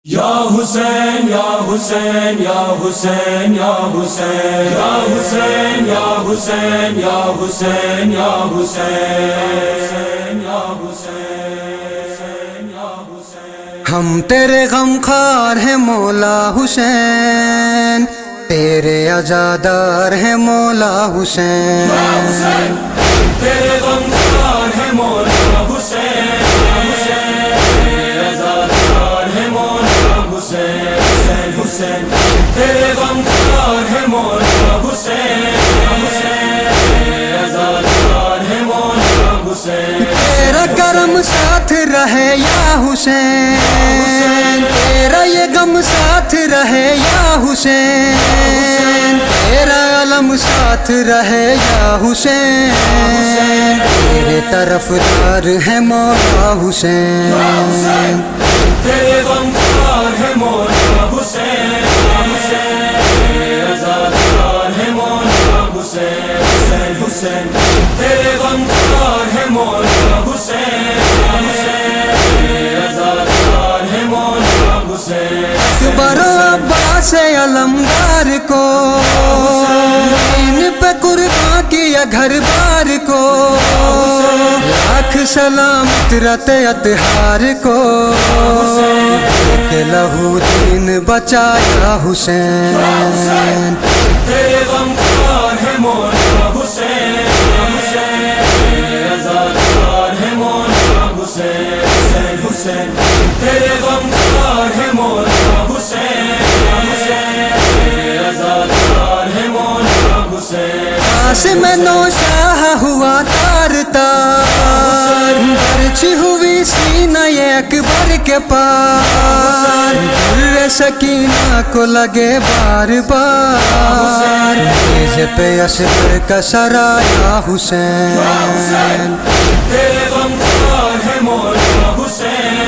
یا حسین یا حسین یا حسین یا حسین یا حسین یا حسین یا حسین یا حسین یا حسین یا حسین ہم تیرے غم خوار ہیں مولا حسین، تیرے عزادار ہیں مولا حسین، تیرے غم خوار ہیں مولا حسین، حسین تیرے غم خوار ہے مولا حسین، عزادار ہے مولا حسین، تیرا کرم ساتھ رہے یا حسین، تیرا یہ غم ساتھ رہے یا حسین، تیرا علم ساتھ رہے یا حسین، تیرے طرفدار ہے مولا حسین، تیرے غم خوار ہے مولا حسین، عزادار ہے مولا حسین، حسین تیرے غم خوار ہے مولا حسین، عزادار ہے مولا حسین، اکبر و عباس علمدار کو ان پہ قربان کیا گھر بار کو، لاکھ سلام فطرت اطہار کو، کہ لہو دین بچایا حسین، تیرے غم خوار ہے مولا حسین، عزادار ہے مولا حسین، حسین تیرے غم خوار ہے مولا حسین، عزادار ہے مولا حسین، قاسم نوشاہ ہوا تار تار، برچھی ہوئی سینہ یہ اکبر کے پار، در سکینہ کو لگے بار بار، میز پہ اصغر کا سرایا حسین، تیرے غم خوار ہے مولا حسین،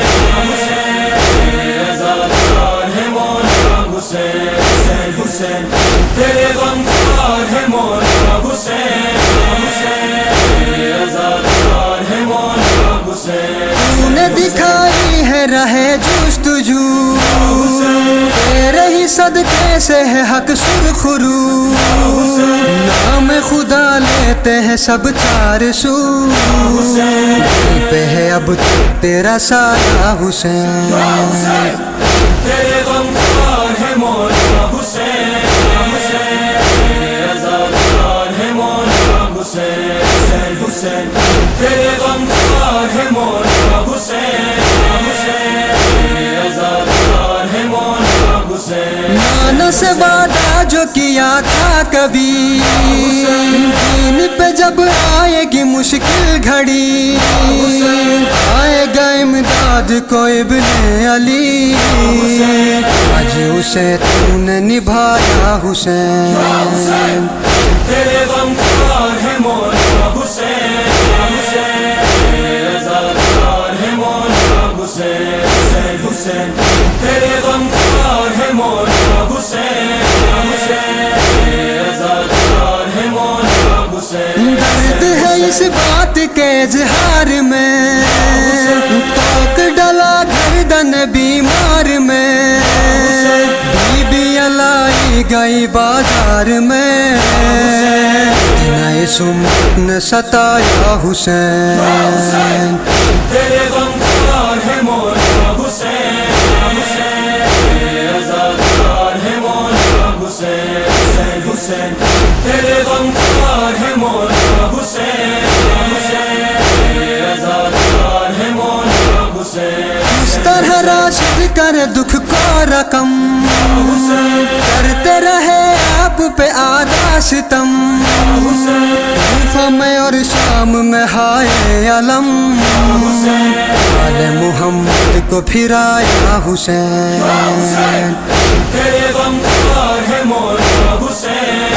عزادار ہے مولا حسین، حسین تیرے غم خوار ہے مولا حسین، عزادار ہے مولا حسین، تو نے دکھائی ہے رہے جستجو، تیرے ہی صدقے سے ہے حق سرخرو، نام خدا لیتے ہیں سب چار سو، پہ ہے اب تیرا سایہ حسین، تیرے غم خوار ہے مولا حسین، عزادار ہے مولا حسین، حسین تیرے غم خوار ہے مولا حسین، عزادار ہے مولا حسین، مانا سے وعدہ جو کیا تھا کبھی، دین پہ جب آئے گی مشکل گھڑی، آئے گا امداد کو ابن علی، آج اسے تو نے نبھایا حسین، تیرے غم خوار ہے مولا حسین، عزادار ہے مولا حسین، حسین تیرے غم خوار ہے مولا حسین، عزادار ہے مولا حسین، درد ہے اس بات کے اظہار میں، توک ڈلا گردن بیمار میں، بی بی الائی گئی بازار میں، نئے سمت نے ستایا حسین، تیرے غم خوار ہے مولا حسین، عزادار ہے مولا حسین، حسین تیرے غم خوار ہے مولا حسین، عزادار ہے مولا حسین، اس طرح راشد کر دکھ کو رقم، کرتے رہے آپ پہ آدھا ستم، کوفہ میں اور شام میں ہائے علم، آل محمد کو پھرایا حسین، تیرے غم خوار ہے مولا حسین،